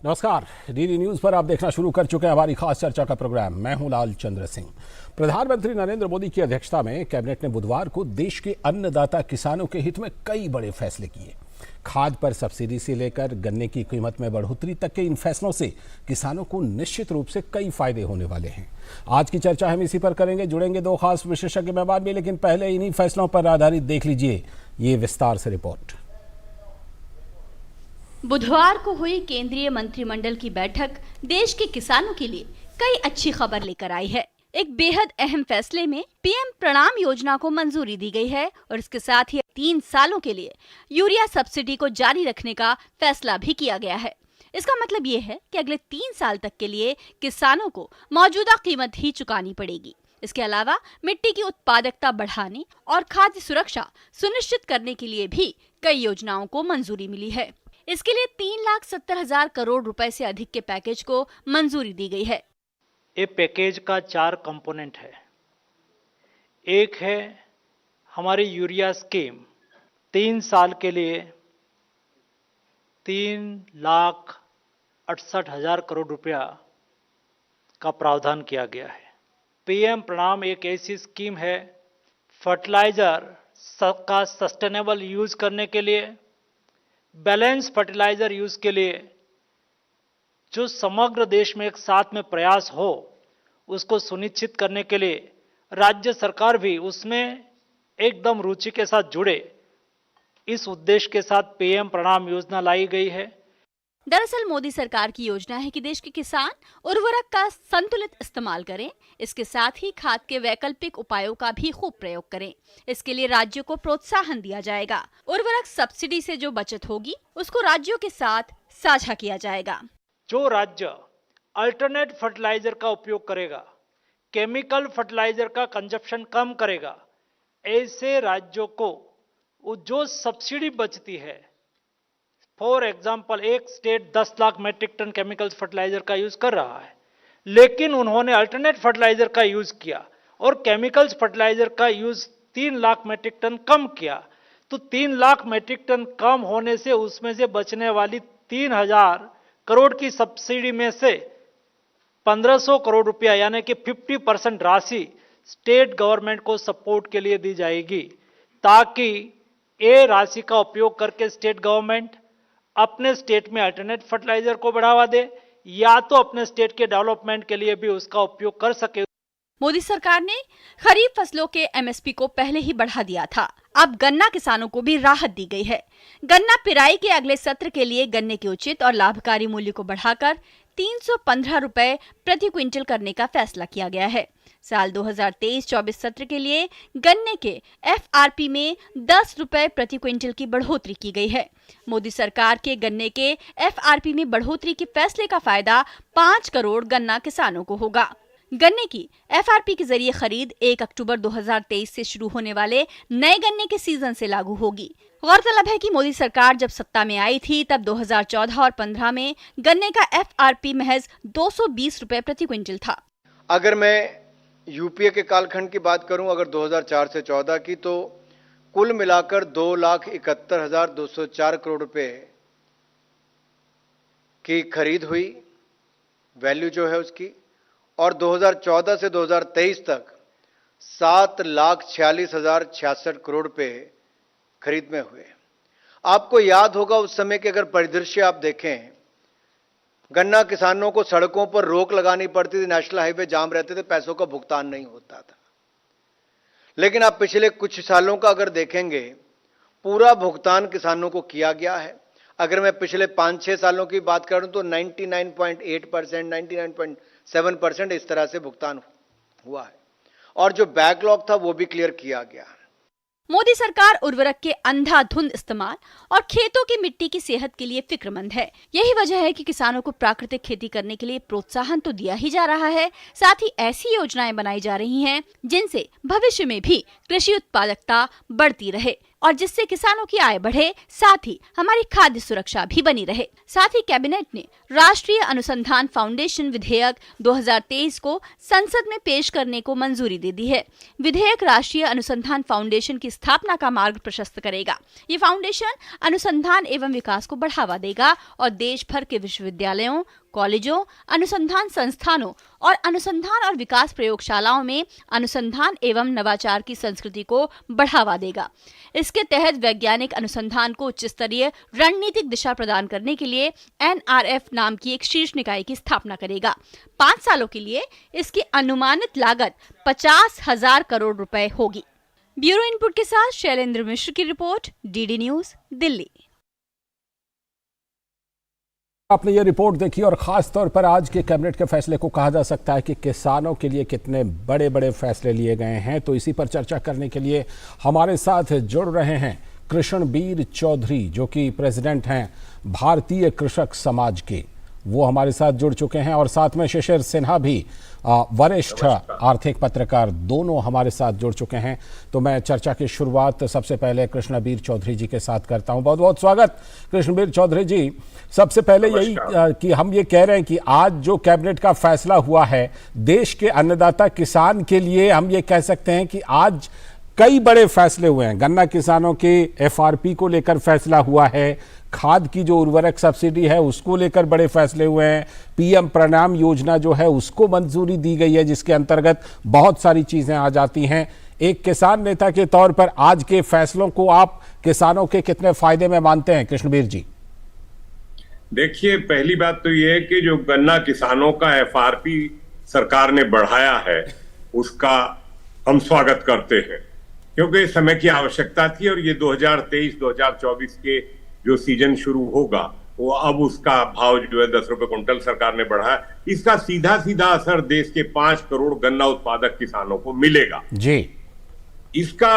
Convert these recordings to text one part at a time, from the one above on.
नमस्कार। DD news पर आप देखना शुरू कर चुके हैं हमारी खास चर्चा का प्रोग्राम। मैं हूं लाल चंद्र सिंह। प्रधानमंत्री नरेंद्र मोदी की अध्यक्षता में कैबिनेट ने बुधवार को देश के अन्नदाता किसानों के हित में कई बड़े फैसले किए। खाद पर सब्सिडी से लेकर गन्ने की कीमत में बढ़ोतरी तक के इन फैसलों से किसानों को निश्चित रूप से कई फायदे होने वाले हैं। आज की चर्चा हम इसी पर करेंगे। जुड़ेंगे दो खास विशेषज्ञ मेहमान भी, लेकिन पहले इन्हीं फैसलों पर आधारित देख लीजिए ये विस्तार से रिपोर्ट। बुधवार को हुई केंद्रीय मंत्रिमंडल की बैठक देश के किसानों के लिए कई अच्छी खबर लेकर आई है। एक बेहद अहम फैसले में पीएम प्रणाम योजना को मंजूरी दी गई है और इसके साथ ही 3 सालों के लिए यूरिया सब्सिडी को जारी रखने का फैसला भी किया गया है। इसका मतलब ये है कि अगले 3 साल तक के लिए किसानों को मौजूदा कीमत ही चुकानी पड़ेगी। इसके अलावा मिट्टी की उत्पादकता बढ़ाने और खाद्य सुरक्षा सुनिश्चित करने के लिए भी कई योजनाओं को मंजूरी मिली है। इसके लिए 3,70,000 करोड़ रुपए से अधिक के पैकेज को मंजूरी दी गई है। ये पैकेज का 4 कंपोनेंट है। एक है हमारी यूरिया स्कीम, 3 साल के लिए 3,68,000 करोड़ रुपया का प्रावधान किया गया है। पीएम प्रणाम एक ऐसी स्कीम है फर्टिलाइजर का सस्टेनेबल यूज करने के लिए, बैलेंस फर्टिलाइजर यूज के लिए, जो समग्र देश में एक साथ में प्रयास हो उसको सुनिश्चित करने के लिए राज्य सरकार भी उसमें एकदम रुचि के साथ जुड़े, इस उद्देश्य के साथ पीएम प्रणाम योजना लाई गई है। दरअसल मोदी सरकार की योजना है कि देश के किसान उर्वरक का संतुलित इस्तेमाल करें, इसके साथ ही खाद के वैकल्पिक उपायों का भी खूब प्रयोग करें। इसके लिए राज्यों को प्रोत्साहन दिया जाएगा। उर्वरक सब्सिडी से जो बचत होगी उसको राज्यों के साथ साझा किया जाएगा। जो राज्य अल्टरनेट फर्टिलाइजर का उपयोग करेगा, केमिकल फर्टिलाइजर का कंजप्शन कम करेगा, ऐसे राज्यों को जो सब्सिडी बचती है, फॉर एग्जाम्पल एक state 10 lakh metric tonne chemical fertiliser का यूज कर रहा है, लेकिन उन्होंने अल्टरनेट फर्टिलाइजर का यूज किया और केमिकल्स फर्टिलाइजर का यूज 3 लाख मेट्रिक टन कम किया, तो 3 लाख मेट्रिक टन कम होने से उसमें से बचने वाली 3,000 करोड़ की सब्सिडी में से 1,500 करोड़ रुपया यानी कि 50% राशि स्टेट गवर्नमेंट को सपोर्ट के लिए दी जाएगी, ताकि ये राशि का उपयोग करके स्टेट गवर्नमेंट अपने स्टेट में अल्टरनेट फर्टिलाइजर को बढ़ावा दे या तो अपने स्टेट के डेवलपमेंट के लिए भी उसका उपयोग कर सके। मोदी सरकार ने खरीफ फसलों के एमएसपी को पहले ही बढ़ा दिया था। अब गन्ना किसानों को भी राहत दी गई है। गन्ना पिराई के अगले सत्र के लिए गन्ने के उचित और लाभकारी मूल्य को बढ़ाकर 315 रुपए प्रति क्विंटल करने का फैसला किया गया है। साल 2023-24 सत्र के लिए गन्ने के एफआरपी में 10 रुपए प्रति क्विंटल की बढ़ोतरी की गई है। मोदी सरकार के गन्ने के एफआरपी में बढ़ोतरी के फैसले का फायदा 5 करोड़ गन्ना किसानों को होगा। गन्ने की एफआरपी के जरिए खरीद 1 अक्टूबर 2023 से शुरू होने वाले नए गन्ने के सीजन से लागू होगी। गौरतलब है कि मोदी सरकार जब सत्ता में आई थी तब 2014 और 15 में गन्ने का एफआरपी महज 220 रुपए प्रति क्विंटल था। अगर मैं यूपीए के कालखंड की बात करूं, अगर 2004 से 14 की, तो कुल मिलाकर 2,71,204 करोड़ रुपए की खरीद हुई, वैल्यू जो है उसकी, और 2014 से 2023 तक 7,46,066 करोड़ रुपए खरीद में हुए। आपको याद होगा उस समय के अगर परिदृश्य आप देखें, गन्ना किसानों को सड़कों पर रोक लगानी पड़ती थी, नेशनल हाईवे जाम रहते थे, पैसों का भुगतान नहीं होता था। लेकिन आप पिछले कुछ सालों का अगर देखेंगे, पूरा भुगतान किसानों को किया गया है। अगर मैं पिछले 5-6 सालों की बात करूं तो 99.8%, 99.7% इस तरह से भुगतान हुआ है, और जो बैकलॉग था वो भी क्लियर किया गया। मोदी सरकार उर्वरक के अंधाधुंध इस्तेमाल और खेतों की मिट्टी की सेहत के लिए फिक्रमंद है। यही वजह है कि किसानों को प्राकृतिक खेती करने के लिए प्रोत्साहन तो दिया ही जा रहा है, साथ ही ऐसी योजनाएं बनाई जा रही हैं जिनसे भविष्य में भी कृषि उत्पादकता बढ़ती रहे। और जिससे किसानों की आय बढ़े, साथ ही हमारी खाद्य सुरक्षा भी बनी रहे। साथ ही कैबिनेट ने राष्ट्रीय अनुसंधान फाउंडेशन विधेयक 2023 को संसद में पेश करने को मंजूरी दे दी है। विधेयक राष्ट्रीय अनुसंधान फाउंडेशन की स्थापना का मार्ग प्रशस्त करेगा। ये फाउंडेशन अनुसंधान एवं विकास को बढ़ावा देगा और देश भर के विश्वविद्यालयों, कॉलेजों, अनुसंधान संस्थानों और अनुसंधान और विकास प्रयोगशालाओं में अनुसंधान एवं नवाचार की संस्कृति को बढ़ावा देगा। इसके तहत वैज्ञानिक अनुसंधान को उच्च स्तरीय रणनीतिक दिशा प्रदान करने के लिए NRF नाम की एक शीर्ष निकाय की स्थापना करेगा। 5 सालों के लिए इसकी अनुमानित लागत 50,000 करोड़ रुपए होगी। ब्यूरो इनपुट के साथ शैलेंद्र मिश्र की रिपोर्ट, DD न्यूज, दिल्ली। आपने ये रिपोर्ट देखी और खास तौर पर आज के कैबिनेट के फैसले को कहा जा सकता है कि किसानों के लिए कितने बड़े बड़े फैसले लिए गए हैं। तो इसी पर चर्चा करने के लिए हमारे साथ जुड़ रहे हैं कृष्णबीर चौधरी, जो कि प्रेसिडेंट हैं भारतीय कृषक समाज के, वो हमारे साथ जुड़ चुके हैं। और साथ में शिशिर सिन्हा भी, वरिष्ठ आर्थिक पत्रकार, दोनों हमारे साथ जुड़ चुके हैं। तो मैं चर्चा की शुरुआत सबसे पहले कृष्णबीर चौधरी जी के साथ करता हूं। बहुत बहुत स्वागत कृष्णबीर चौधरी जी। सबसे पहले यही कि हम ये कह रहे हैं कि आज जो कैबिनेट का फैसला हुआ है देश के अन्नदाता किसान के लिए, हम ये कह सकते हैं कि आज कई बड़े फैसले हुए हैं। गन्ना किसानों के FRP को लेकर फैसला हुआ है, खाद की जो उर्वरक सब्सिडी है उसको लेकर बड़े फैसले हुए हैं, PM प्रणाम योजना जो है उसको मंजूरी दी गई है, जिसके अंतर्गत बहुत सारी चीजें आ जाती हैं। एक किसान नेता के तौर पर आज के फैसलों को आप किसानों के कितने फायदे में मानते हैं कृष्णबीर जी? देखिए, पहली बात तो ये है कि जो गन्ना किसानों का FRP सरकार ने बढ़ाया है उसका हम स्वागत करते हैं, क्योंकि समय की आवश्यकता थी। और ये 2023-2024 के जो सीजन शुरू होगा वो अब उसका भाव जो है 10 रुपए क्विंटल सरकार ने बढ़ाया। इसका सीधा सीधा असर देश के 5 करोड़ गन्ना उत्पादक किसानों को मिलेगा जी। इसका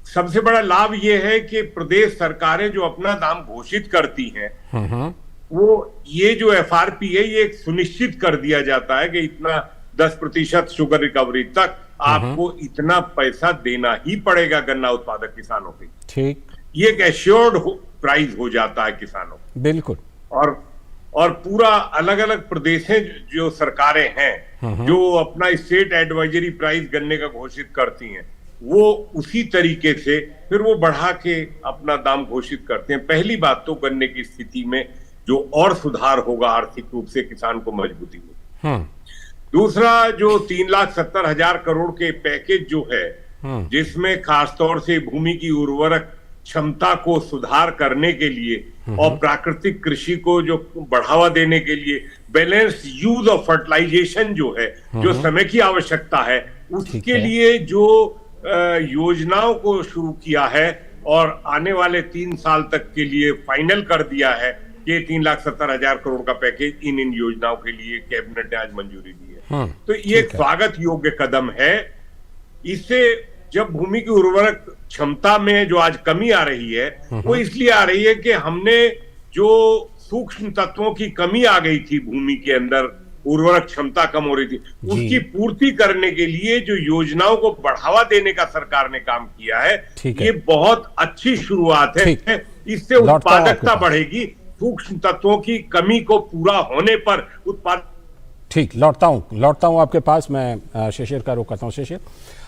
सबसे बड़ा लाभ ये है कि प्रदेश सरकारें जो अपना दाम घोषित करती हैं वो ये जो FRP है ये सुनिश्चित कर दिया जाता है कि इतना 10% शुगर रिकवरी तक आपको इतना पैसा देना ही पड़ेगा गन्ना उत्पादक किसानों के। ठीक, ये एक एश्योर्ड प्राइस हो जाता है किसानों को। बिल्कुल। और पूरा अलग अलग प्रदेशें जो सरकारें हैं जो अपना स्टेट एडवाइजरी प्राइस गन्ने का घोषित करती हैं, वो उसी तरीके से फिर वो बढ़ा के अपना दाम घोषित करते हैं। पहली बात तो गन्ने की स्थिति में जो और सुधार होगा आर्थिक रूप से किसान को मजबूती होगी। दूसरा, जो 3,70,000 करोड़ के पैकेज जो है, जिसमें खासतौर से भूमि की उर्वरक क्षमता को सुधार करने के लिए और प्राकृतिक कृषि को जो बढ़ावा देने के लिए बैलेंस यूज ऑफ फर्टिलाइजेशन जो है, जो समय की आवश्यकता है, उसके लिए जो योजनाओं को शुरू किया है और आने वाले 3 साल तक के लिए फाइनल कर दिया है कि 3,70,000 करोड़ का पैकेज इन योजनाओं के लिए कैबिनेट ने आज मंजूरी दी है। तो ये एक स्वागत योग्य कदम है। इससे जब भूमि की उर्वरक क्षमता में जो आज कमी आ रही है वो इसलिए आ रही है कि हमने जो सूक्ष्म तत्वों की कमी आ गई थी भूमि के अंदर, उर्वरक क्षमता कम हो रही थी, उसकी पूर्ति करने के लिए जो योजनाओं को बढ़ावा देने का सरकार ने काम किया है, ये बहुत अच्छी शुरुआत है। इससे उत्पादकता बढ़ेगी, सूक्ष्म तत्वों की कमी को पूरा होने पर उत्पाद। ठीक, लौटता हूं आपके पास। मैं शिशिर का रुख करता हूं। शिशिर,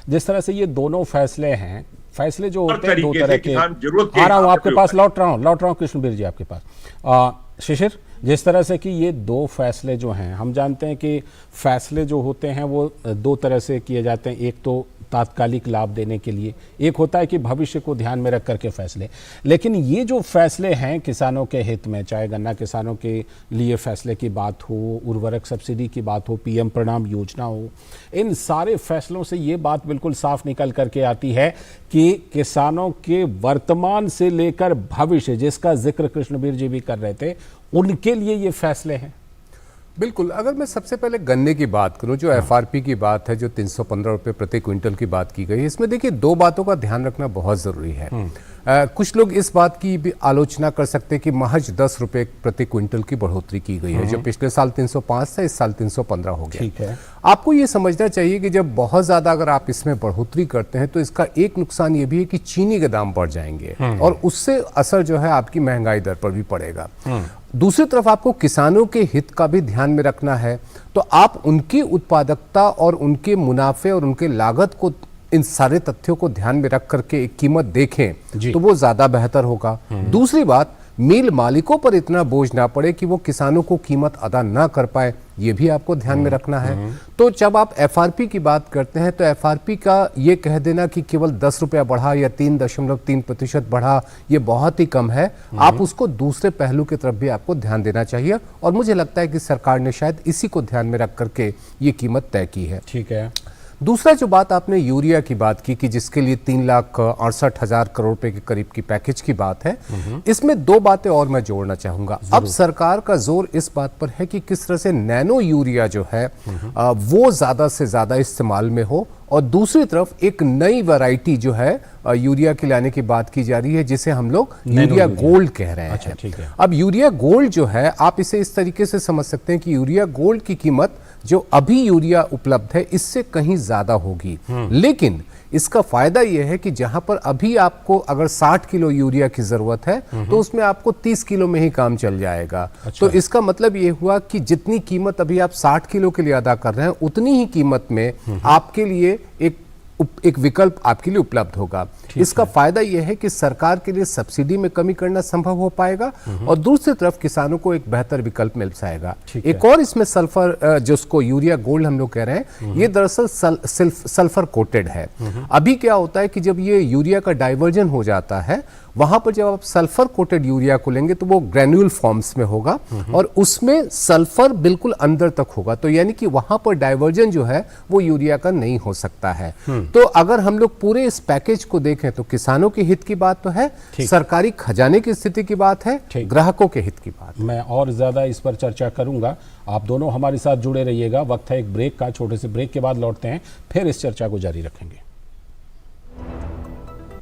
जिस तरह से ये दोनों फैसले हैं, फैसले जो होते हैं दो तरह के, आ रहा हूं आपके पास, लौट रहा हूं कृष्णबीर जी आपके पास। शिशिर, जिस तरह से कि ये 2 फैसले जो हैं, हम जानते हैं कि फैसले जो होते हैं वो 2 तरह से किए जाते हैं। एक तो तात्कालिक लाभ देने के लिए, एक होता है कि भविष्य को ध्यान में रख करके फैसले। लेकिन ये जो फैसले हैं किसानों के हित में, चाहे गन्ना किसानों के लिए फैसले की बात हो, उर्वरक सब्सिडी की बात हो, PM प्रणाम योजना हो, इन सारे फैसलों से ये बात बिल्कुल साफ निकल करके आती है कि किसानों के वर्तमान से लेकर भविष्य, जिसका जिक्र कृष्णबीर जी भी कर रहे थे, उनके लिए ये फैसले हैं। बिल्कुल। अगर मैं सबसे पहले गन्ने की बात करूं, जो FRP की बात है, जो 315 रुपये प्रति क्विंटल की बात की गई है, इसमें देखिए 2 बातों का ध्यान रखना बहुत ज़रूरी है। कुछ लोग इस बात की भी आलोचना कर सकते हैं कि महज 10 रुपए प्रति क्विंटल की बढ़ोतरी की गई है। जो पिछले साल 305 था, इस साल 315 हो गया। ठीक है। आपको ये समझना चाहिए कि जब बहुत ज्यादा अगर आप इसमें बढ़ोतरी करते हैं तो इसका एक नुकसान ये भी है कि चीनी के दाम बढ़ जाएंगे और उससे असर जो है आपकी महंगाई दर पर भी पड़ेगा। दूसरी तरफ आपको किसानों के हित का भी ध्यान में रखना है, तो आप उनकी उत्पादकता और उनके मुनाफे और उनके लागत को, इन सारे तथ्यों को ध्यान में रख करके एक कीमत देखें तो वो ज्यादा बेहतर होगा। दूसरी बात, मिल मालिकों पर इतना बोझ ना पड़े कि वो किसानों को कीमत अदा ना कर पाए, ये भी आपको ध्यान में रखना है। तो जब आप एफआरपी की बात करते हैं तो एफआरपी का ये कह देना कि केवल 10 रुपया बढ़ा या 3.3% बढ़ा, ये बहुत ही कम है। आप उसको दूसरे पहलू की तरफ भी आपको ध्यान देना चाहिए और मुझे लगता है कि सरकार ने शायद इसी को ध्यान में रख करके ये कीमत तय की है। ठीक है। दूसरा जो बात आपने यूरिया की बात की कि जिसके लिए 3,68,000 करोड़ रुपए के करीब की पैकेज की बात है, इसमें दो बातें और मैं जोड़ना चाहूंगा। अब सरकार का जोर इस बात पर है कि किस तरह से नैनो यूरिया जो है वो ज्यादा से ज्यादा इस्तेमाल में हो, और दूसरी तरफ एक नई वैरायटी जो है यूरिया की लाने की बात की जा रही है जिसे हम लोग यूरिया गोल्ड कह रहे हैं। अच्छा, ठीक है। अब यूरिया गोल्ड जो है, आप इसे इस तरीके से समझ सकते हैं कि यूरिया गोल्ड की कीमत जो अभी यूरिया उपलब्ध है इससे कहीं ज्यादा होगी, लेकिन इसका फायदा यह है कि जहां पर अभी आपको अगर 60 किलो यूरिया की जरूरत है तो उसमें आपको 30 किलो में ही काम चल जाएगा। अच्छा। तो इसका मतलब यह हुआ कि जितनी कीमत अभी आप 60 किलो के लिए अदा कर रहे हैं उतनी ही कीमत में आपके लिए एक विकल्प आपके लिए उपलब्ध होगा। इसका फायदा यह है कि सरकार के लिए सब्सिडी में कमी करना संभव हो पाएगा और दूसरी तरफ किसानों को एक बेहतर विकल्प मिल जाएगा। एक और इसमें सल्फर, जिसको यूरिया गोल्ड हम लोग कह रहे हैं, ये दरअसल सल्फर कोटेड है। अभी क्या होता है कि जब ये यूरिया का डाइवर्जन हो जाता है, वहां पर जब आप सल्फर कोटेड यूरिया को लेंगे तो वो ग्रेन्यूल फॉर्म्स में होगा और उसमें सल्फर बिल्कुल अंदर तक होगा, तो यानी कि वहां पर डाइवर्जन जो है वो यूरिया का नहीं हो सकता है। तो अगर हम लोग पूरे इस पैकेज को देखें तो किसानों के हित की बात तो है, सरकारी खजाने की स्थिति की बात है, ग्राहकों के हित की बात। मैं और ज्यादा इस पर चर्चा करूंगा, आप दोनों हमारे साथ जुड़े रहिएगा। वक्त है एक ब्रेक का, छोटे से ब्रेक के बाद लौटते हैं, फिर इस चर्चा को जारी रखेंगे।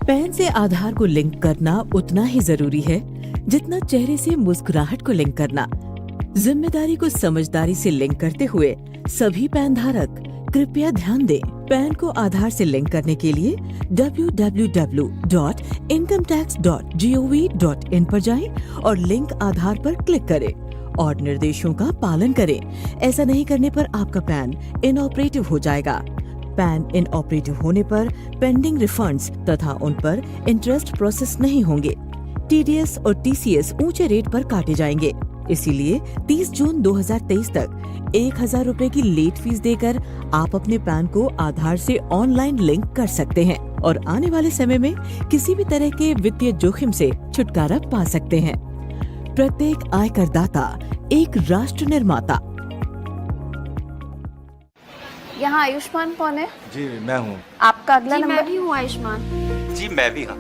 पैन से आधार को लिंक करना उतना ही जरूरी है जितना चेहरे से मुस्कुराहट को लिंक करना। जिम्मेदारी को समझदारी से लिंक करते हुए सभी पैन धारक कृपया ध्यान दें। पैन को आधार से लिंक करने के लिए www.incometax.gov.in पर जाएं और लिंक आधार पर क्लिक करें और निर्देशों का पालन करें। ऐसा नहीं करने पर आपका पैन इनऑपरेटिव हो जाएगा। पैन इनऑपरेटिव होने पर पेंडिंग रिफंड्स तथा उन पर इंटरेस्ट प्रोसेस नहीं होंगे। टीडीएस और टीसीएस ऊंचे रेट पर काटे जाएंगे। इसीलिए 30 जून 2023 तक 1,000 रुपए की लेट फीस देकर आप अपने पैन को आधार से ऑनलाइन लिंक कर सकते हैं और आने वाले समय में किसी भी तरह के वित्तीय जोखिम से छुटकारा पा सकते हैं। प्रत्येक आयकरदाता एक राष्ट्र निर्माता। यहाँ आयुष्मान कौन है? जी मैं हूँ। आपका अगला नंबर? मैं भी हूँ आयुष्मान। जी मैं भी हाँ।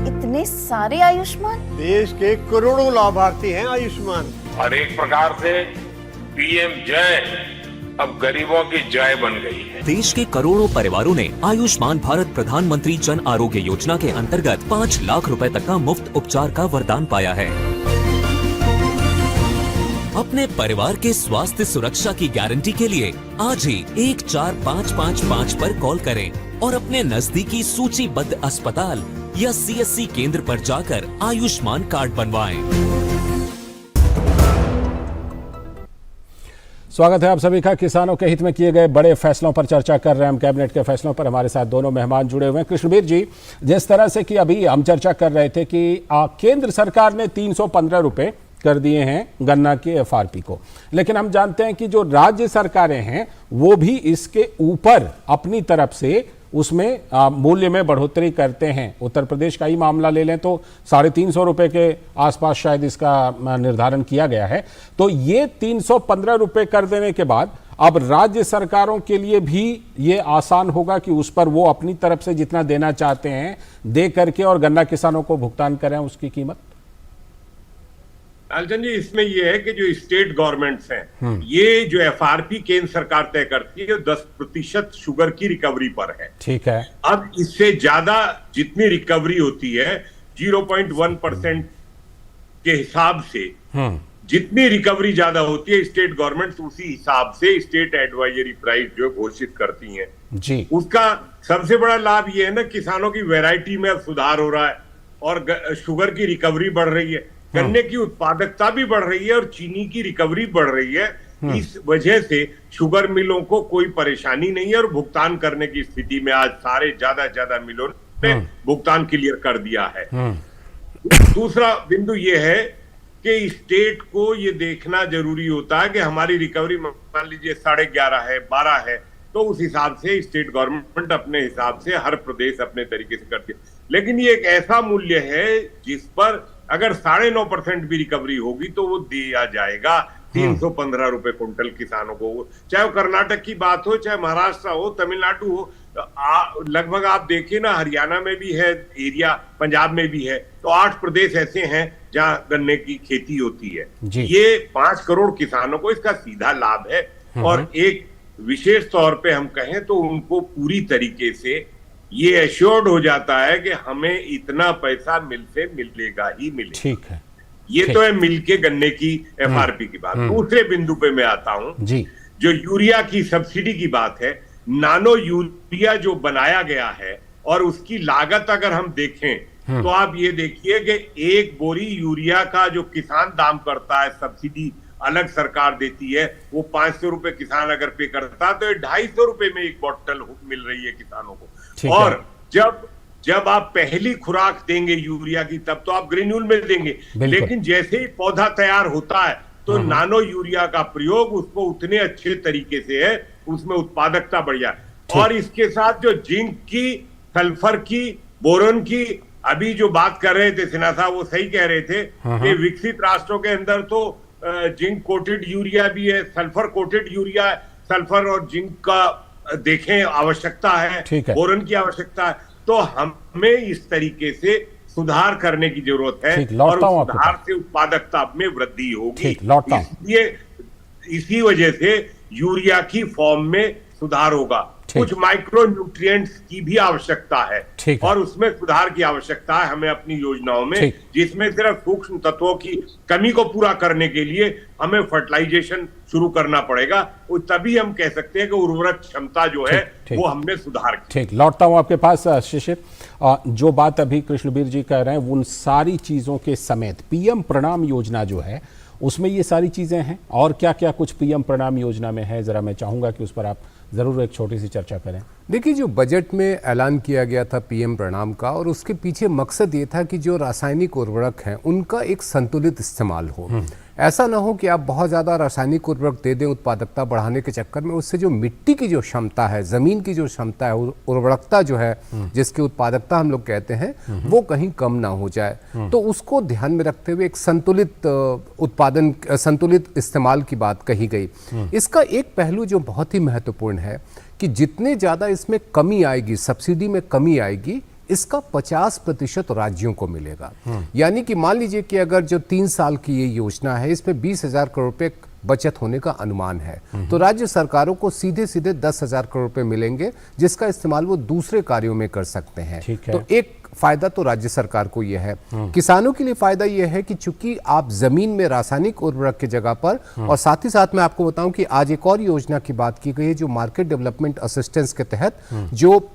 इतने सारे आयुष्मान? देश के करोड़ों लाभार्थी हैं आयुष्मान। और एक प्रकार से पीएम जय अब गरीबों की जय बन गई है। देश के करोड़ों परिवारों ने आयुष्मान भारत प्रधानमंत्री जन आरोग्य योजना के अंतर्गत 5 लाख रुपए तक का मुफ्त उपचार का वरदान पाया है। अपने परिवार के स्वास्थ्य सुरक्षा की गारंटी के लिए आज ही 14555 पर कॉल करें और अपने नजदीकी सूचीबद्ध अस्पताल या सीएससी केंद्र पर जाकर आयुष्मान कार्ड बनवाएं। स्वागत है आप सभी का। किसानों के हित में किए गए बड़े फैसलों पर चर्चा कर रहे हैं हम, कैबिनेट के फैसलों पर। हमारे साथ दोनों मेहमान जुड़े हुए हैं। कृष्णवीर जी, जिस तरह से कि अभी हम चर्चा कर रहे थे कि केंद्र सरकार ने 315 रुपए कर दिए हैं गन्ना के एफआरपी को, लेकिन हम जानते हैं कि जो राज्य सरकारें हैं वो भी इसके ऊपर अपनी तरफ से उसमें मूल्य में बढ़ोतरी करते हैं। उत्तर प्रदेश का ही मामला ले लें तो 350 रुपए के आसपास शायद इसका निर्धारण किया गया है। तो ये 315 रुपए कर देने के बाद अब राज्य सरकारों के लिए भी ये आसान होगा कि उस पर वो अपनी तरफ से जितना देना चाहते हैं दे करके और गन्ना किसानों को भुगतान करें उसकी कीमत। लालचंद जी, इसमें यह है कि जो स्टेट गवर्नमेंट्स हैं ये जो एफआरपी केंद्र सरकार तय करती है 10% शुगर की रिकवरी पर है। ठीक है। अब इससे ज्यादा जितनी रिकवरी होती है, 0.1% के हिसाब से जितनी रिकवरी ज्यादा होती है, स्टेट गवर्नमेंट उसी हिसाब से स्टेट एडवाइजरी प्राइस जो घोषित करती हैं जी। उसका सबसे बड़ा लाभ ये है ना, किसानों की वैरायटी में अब सुधार हो रहा है और शुगर की रिकवरी बढ़ रही है, गन्ने की उत्पादकता भी बढ़ रही है और चीनी की रिकवरी बढ़ रही है। इस वजह से शुगर मिलों को कोई परेशानी नहीं है और भुगतान करने की स्थिति में आज सारे ज्यादा मिलों ने भुगतान क्लियर कर दिया है। दूसरा बिंदु ये है कि स्टेट को ये देखना जरूरी होता है कि हमारी रिकवरी मान लीजिए 11.5 है, 12 है, तो उस हिसाब से स्टेट गवर्नमेंट अपने हिसाब से हर प्रदेश अपने तरीके से करती है। लेकिन ये एक ऐसा मूल्य है जिस पर अगर 9.5% भी रिकवरी होगी तो वो दिया जाएगा 315 रुपए कुंटल किसानों को, चाहे वो कर्नाटक की बात हो, चाहे महाराष्ट्र हो, तमिलनाडु हो। लगभग आप देखिए ना, हरियाणा में भी है एरिया, पंजाब में भी है, तो 8 प्रदेश ऐसे हैं जहां गन्ने की खेती होती है। ये 5 करोड़ किसानों को इसका सीधा लाभ है और एक विशेष तौर पे हम कहें तो उनको पूरी तरीके से ये एश्योर्ड हो जाता है कि हमें इतना पैसा मिल से मिलेगा ही मिलेगा। ठीक है, ये तो है मिल के गन्ने की एफआरपी की बात। दूसरे बिंदु पे मैं आता हूं जी, जो यूरिया की सब्सिडी की बात है। नानो यूरिया जो बनाया गया है और उसकी लागत अगर हम देखें तो आप ये देखिए कि एक बोरी यूरिया का जो किसान दाम करता है, सब्सिडी अलग सरकार देती है, वो 500 रुपए किसान अगर पे करता तो 250 रुपए में एक बोतल मिल रही है किसानों को। और जब आप पहली खुराक देंगे यूरिया की तब तो आप ग्रेन्यूल में देंगे, लेकिन जैसे ही पौधा तैयार होता है तो नानो यूरिया का प्रयोग उसको उतने अच्छे तरीके से है, उसमें उत्पादकता बढ़ जाए। और इसके साथ जो जिंक की, सल्फर की, बोरोन की अभी जो बात कर रहे थे सिन्हा साहब, वो सही कह रहे थे कि विकसित राष्ट्रों के अंदर तो जिंक कोटेड यूरिया भी है, सल्फर कोटेड यूरिया है। सल्फर और जिंक का देखें आवश्यकता है, बोरोन की आवश्यकता है, तो हमें इस तरीके से सुधार करने की जरूरत है और सुधार से उत्पादकता में वृद्धि होगी। इसलिए इसी वजह से यूरिया की फॉर्म में सुधार होगा। कुछ माइक्रो न्यूट्रिएंट्स की भी आवश्यकता है और उसमें सुधार की आवश्यकता है हमें अपनी योजनाओं में, जिसमें सिर्फ सूक्ष्म तत्वों की कमी को पूरा करने के लिए हमें फर्टिलाइजेशन शुरू करना पड़ेगा। तभी हम कह सकते हैं कि उर्वरक क्षमता जो है वो हमने सुधार की। ठीक, लौटता हूं आपके पास शिशिर। जो बात अभी कृष्णबीर जी कह रहे हैं उन सारी चीजों के समेत पीएम प्रणाम योजना जो है उसमें ये सारी चीजें हैं, और क्या क्या कुछ पीएम प्रणाम योजना में है, जरा मैं चाहूंगा कि उस पर आप जरूर एक छोटी सी चर्चा करें। देखिए, जो बजट में ऐलान किया गया था पीएम प्रणाम का, और उसके पीछे मकसद ये था कि जो रासायनिक उर्वरक हैं उनका एक संतुलित इस्तेमाल हो। ऐसा ना हो कि आप बहुत ज़्यादा रासायनिक उर्वरक दे दें उत्पादकता बढ़ाने के चक्कर में, उससे जो मिट्टी की जो क्षमता है, ज़मीन की जो क्षमता है, उर्वरकता जो है जिसकी उत्पादकता हम लोग कहते हैं, वो कहीं कम ना हो जाए। तो उसको ध्यान में रखते हुए एक संतुलित उत्पादन, संतुलित इस्तेमाल की बात कही गई। इसका एक पहलू जो बहुत ही महत्वपूर्ण है कि जितने ज़्यादा इसमें कमी आएगी, सब्सिडी में कमी आएगी, इसका 50% राज्यों को मिलेगा। यानी कि मान लीजिए कि अगर जो 3 साल की ये योजना है, इसमें 20,000 करोड़ रुपए बचत होने का अनुमान है, तो राज्य सरकारों को सीधे सीधे 10,000 करोड़ रुपए मिलेंगे, जिसका इस्तेमाल वो दूसरे कार्यों में कर सकते हैं। तो एक फायदा तो राज्य सरकार को यह है। किसानों के लिए फायदा यह है कि चूंकि आप जमीन में रासायनिक उर्वरक की जगह पर, और साथ ही साथ मैं आपको बताऊं कि आज एक और योजना की बात की गई है जो मार्केट डेवलपमेंट असिस्टेंस के तहत जो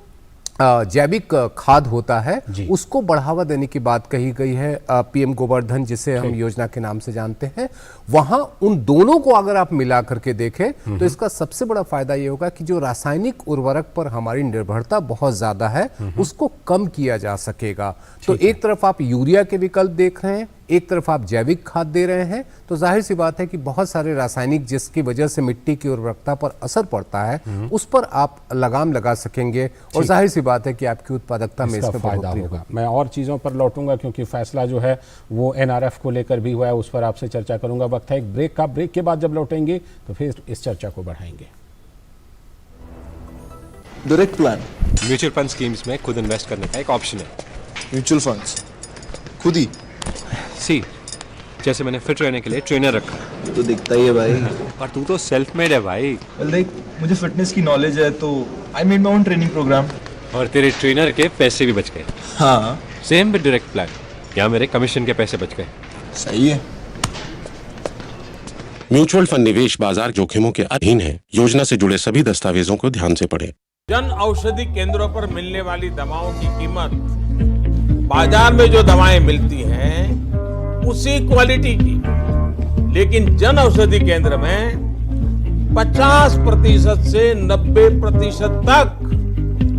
जैविक खाद होता है उसको बढ़ावा देने की बात कही गई है। पीएम गोवर्धन, जिसे हम योजना के नाम से जानते हैं, वहां उन दोनों को अगर आप मिला करके देखें तो इसका सबसे बड़ा फायदा ये होगा कि जो रासायनिक उर्वरक पर हमारी निर्भरता बहुत ज्यादा है उसको कम किया जा सकेगा। तो एक तरफ आप यूरिया के विकल्प देख रहे हैं, एक तरफ आप जैविक खाद दे रहे हैं, तो जाहिर सी बात है कि बहुत सारे रासायनिक जिसकी वजह से मिट्टी की उर्वरकता पर असर पड़ता है उस पर आप लगाम लगा सकेंगे, और जाहिर सी बात है कि आपकी उत्पादकता में इसका फायदा होगा। मैं और चीज़ों पर लौटूंगा क्योंकि फैसला जो है वो एनआरएफ को लेकर भी हुआ है, उस पर आपसे चर्चा करूंगा। वक्त है एक ब्रेक का, ब्रेक के बाद जब लौटेंगे तो फिर इस चर्चा को बढ़ाएंगे। Direct plan mutual fund schemes में खुद इन्वेस्ट करने का एक ऑप्शन है। म्यूचुअल फंड्स खुद ही सी, जैसे मैंने फिट रहने के लिए ट्रेनर रखा। तो दिखता ही है भाई। पर तू तो सेल्फ मेड है भाई। देख, मुझे फिटनेस की नॉलेज है तो I made my own training programme. और तेरे ट्रेनर के पैसे भी बच गए। हाँ, सेम विद डायरेक्ट प्लान। यहाँ मेरे कमीशन के पैसे बच गए। सही है। म्यूचुअल फंड निवेश बाजार जोखिमों के अधीन है। योजना से जुड़े सभी दस्तावेजों को ध्यान से पढ़ें। जन औषधि केंद्रों पर मिलने वाली दवाओं की कीमत बाजार में जो दवाएं मिलती हैं उसी क्वालिटी की, लेकिन जन औषधि केंद्र में 50% से 90% तक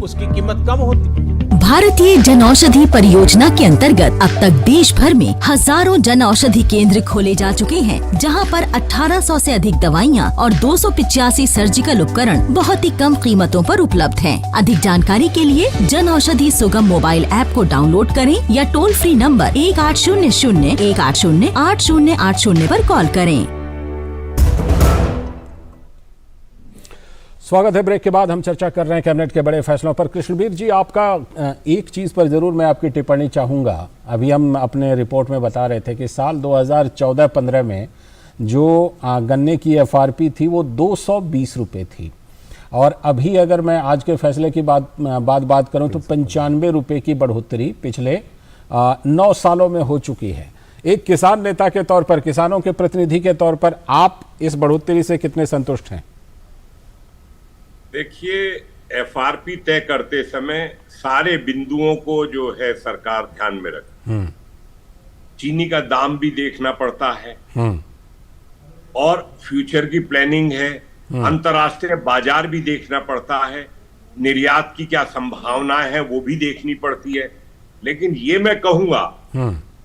उसकी कीमत कम होती है। भारतीय जन औषधि परियोजना के अंतर्गत अब तक देश भर में हजारों जन औषधि केंद्र खोले जा चुके हैं, जहां पर 1800 से अधिक दवाइयां और 285 सर्जिकल उपकरण बहुत ही कम कीमतों पर उपलब्ध हैं। अधिक जानकारी के लिए जन औषधि सुगम मोबाइल ऐप को डाउनलोड करें या टोल फ्री नंबर 1800-180-8080 पर कॉल करें। स्वागत है। ब्रेक के बाद हम चर्चा कर रहे हैं कैबिनेट के बड़े फैसलों पर। कृष्णवीर जी, आपका एक चीज़ पर ज़रूर मैं आपकी टिप्पणी चाहूँगा। अभी हम अपने रिपोर्ट में बता रहे थे कि साल 2014-15 में जो गन्ने की एफआरपी थी वो 220 रुपये थी, और अभी अगर मैं आज के फैसले की बात करूँ तो 95 रुपये की बढ़ोतरी पिछले 9 सालों में हो चुकी है। एक किसान नेता के तौर पर, किसानों के प्रतिनिधि के तौर पर, आप इस बढ़ोतरी से कितने संतुष्ट हैं? देखिए, एफआरपी तय करते समय सारे बिंदुओं को जो है सरकार ध्यान में रखे। चीनी का दाम भी देखना पड़ता है और फ्यूचर की प्लानिंग है, अंतर्राष्ट्रीय बाजार भी देखना पड़ता है, निर्यात की क्या संभावनाएं हैं वो भी देखनी पड़ती है। लेकिन ये मैं कहूंगा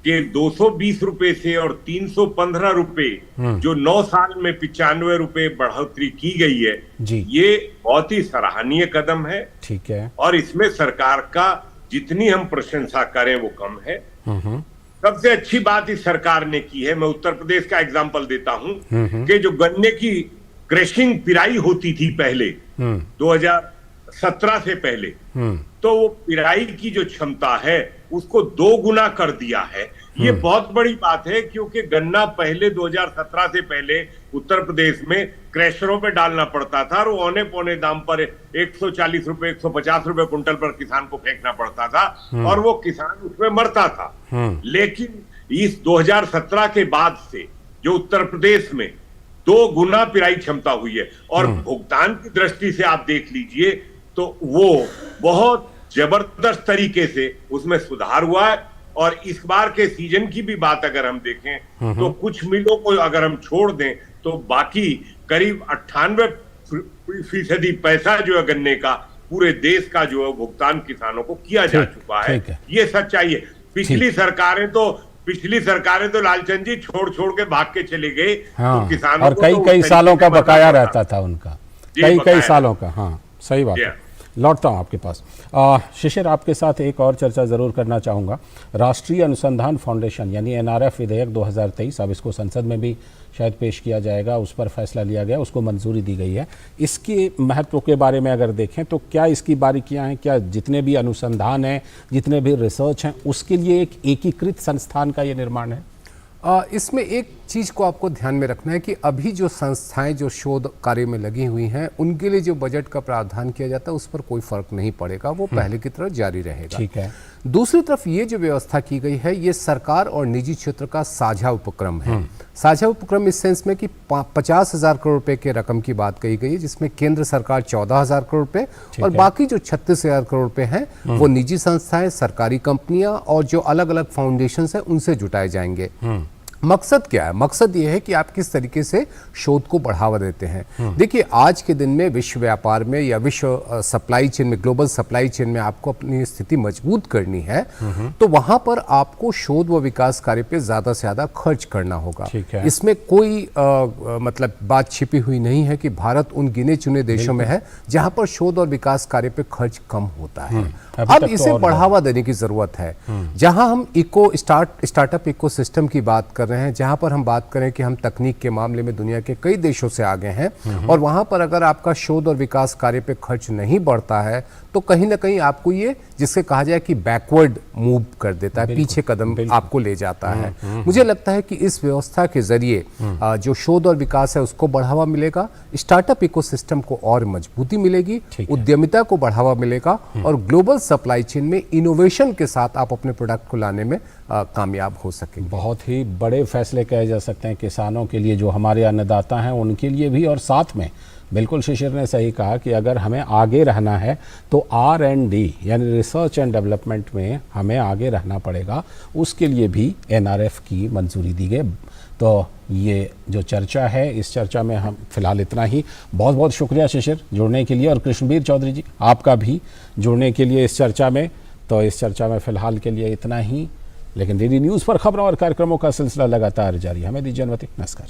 कि 220 रुपए से और 315 रुपए जो 9 साल में 95 रुपए बढ़ोतरी की गई है, ये बहुत ही सराहनीय कदम है। ठीक है। और इसमें सरकार का जितनी हम प्रशंसा करें वो कम है। सबसे अच्छी बात इस सरकार ने की है, मैं उत्तर प्रदेश का एग्जांपल देता हूं कि जो गन्ने की क्रशिंग पिराई होती थी पहले 2017 से पहले, तो वो पिराई की जो क्षमता है उसको 2 गुना कर दिया है। ये बहुत बड़ी बात है, क्योंकि गन्ना पहले 2017 से पहले उत्तर प्रदेश में क्रैशरों पे डालना पड़ता था और वो औने पौने दाम पर 140 रुपए 150 रुपए कुंटल पर किसान को फेंकना पड़ता था और वो किसान उसमें मरता था। लेकिन इस 2017 के बाद से जो उत्तर प्रदेश में 2 गुना पिराई क्षमता हुई है, और भुगतान की दृष्टि से आप देख लीजिए तो वो बहुत जबरदस्त तरीके से उसमें सुधार हुआ है। और इस बार के सीजन की भी बात अगर हम देखें तो कुछ मिलों को अगर हम छोड़ दें तो बाकी करीब 98% पैसा जो है गन्ने का पूरे देश का जो है भुगतान किसानों को किया जा चुका है। ये सच्चाई है। पिछली सरकारें तो लालचंद जी छोड़ के भाग के चले गए। तो किसानों और कई सालों का बकाया रहता था उनका, कई सालों का। हाँ, सही बात है। लौटता हूँ आपके पास। शिशिर, आपके साथ एक और चर्चा ज़रूर करना चाहूँगा। राष्ट्रीय अनुसंधान फाउंडेशन यानी NRF विधेयक 2023, अब इसको संसद में भी शायद पेश किया जाएगा, उस पर फैसला लिया गया, उसको मंजूरी दी गई है। इसके महत्व के बारे में अगर देखें तो क्या इसकी बारीकियां हैं? क्या जितने भी अनुसंधान हैं, जितने भी रिसर्च हैं, उसके लिए एक एकीकृत संस्थान का ये निर्माण है? इसमें एक चीज़ को आपको ध्यान में रखना है कि अभी जो संस्थाएं जो शोध कार्य में लगी हुई हैं, उनके लिए जो बजट का प्रावधान किया जाता है उस पर कोई फर्क नहीं पड़ेगा, वो पहले की तरह जारी रहेगा। ठीक है। दूसरी तरफ ये जो व्यवस्था की गई है, ये सरकार और निजी क्षेत्र का साझा उपक्रम है। साझा उपक्रम इस सेंस में कि 50,000 करोड़ रुपए के रकम की बात कही गई है, जिसमें केंद्र सरकार 14,000 करोड़ रुपए और बाकी जो 36,000 करोड़ रुपए हैं वो निजी संस्थाएं, सरकारी कंपनियां और जो अलग अलग फाउंडेशन हैं उनसे जुटाए जाएंगे। मकसद क्या है? मकसद ये है कि आप किस तरीके से शोध को बढ़ावा देते हैं। देखिए, आज के दिन में विश्व व्यापार में या विश्व सप्लाई चेन में, ग्लोबल सप्लाई चेन में आपको अपनी स्थिति मजबूत करनी है, तो वहां पर आपको शोध व विकास कार्य पे ज्यादा से ज्यादा खर्च करना होगा। इसमें कोई मतलब बात छिपी हुई नहीं है कि भारत उन गिने चुने देशों में है जहां पर शोध और विकास कार्य पे खर्च कम होता है। अब इसे बढ़ावा देने की जरूरत है। जहां हम स्टार्टअप इकोसिस्टम की बात कर रहे हैं, जहां पर हम बात करें कि हम तकनीक के मामले में दुनिया के कई देशों से आगे हैं, और वहां पर अगर आपका शोध और विकास कार्य पे खर्च नहीं बढ़ता है तो कहीं ना कहीं आपको ये जिससे कहा जाए कि बैकवर्ड मूव कर देता है, पीछे कदम आपको ले जाता है। मुझे लगता है कि इस व्यवस्था के जरिए जो शोध और विकास है उसको बढ़ावा मिलेगा, स्टार्टअप इकोसिस्टम को और मजबूती मिलेगी, उद्यमिता को बढ़ावा मिलेगा और ग्लोबल सप्लाई चेन में इनोवेशन के साथ आप अपने प्रोडक्ट को लाने में कामयाब हो सकेंगे। बहुत ही बड़े फैसले कहे जा सकते हैं किसानों के लिए, जो हमारे अन्नदाता हैं उनके लिए भी, और साथ में बिल्कुल शिशिर ने सही कहा कि अगर हमें आगे रहना है तो R&D यानी रिसर्च एंड डेवलपमेंट में हमें आगे रहना पड़ेगा, उसके लिए भी NRF की मंजूरी दी गई। तो ये जो चर्चा है, इस चर्चा में हम फिलहाल इतना ही। बहुत बहुत शुक्रिया शिशिर जुड़ने के लिए, और कृष्णबीर चौधरी जी आपका भी जुड़ने के लिए इस चर्चा में। तो इस चर्चा में फिलहाल के लिए इतना ही, लेकिन DD न्यूज़ पर खबरों और कार्यक्रमों का सिलसिला लगातार जारी। हमें दीजिए अनुमति, नमस्कार।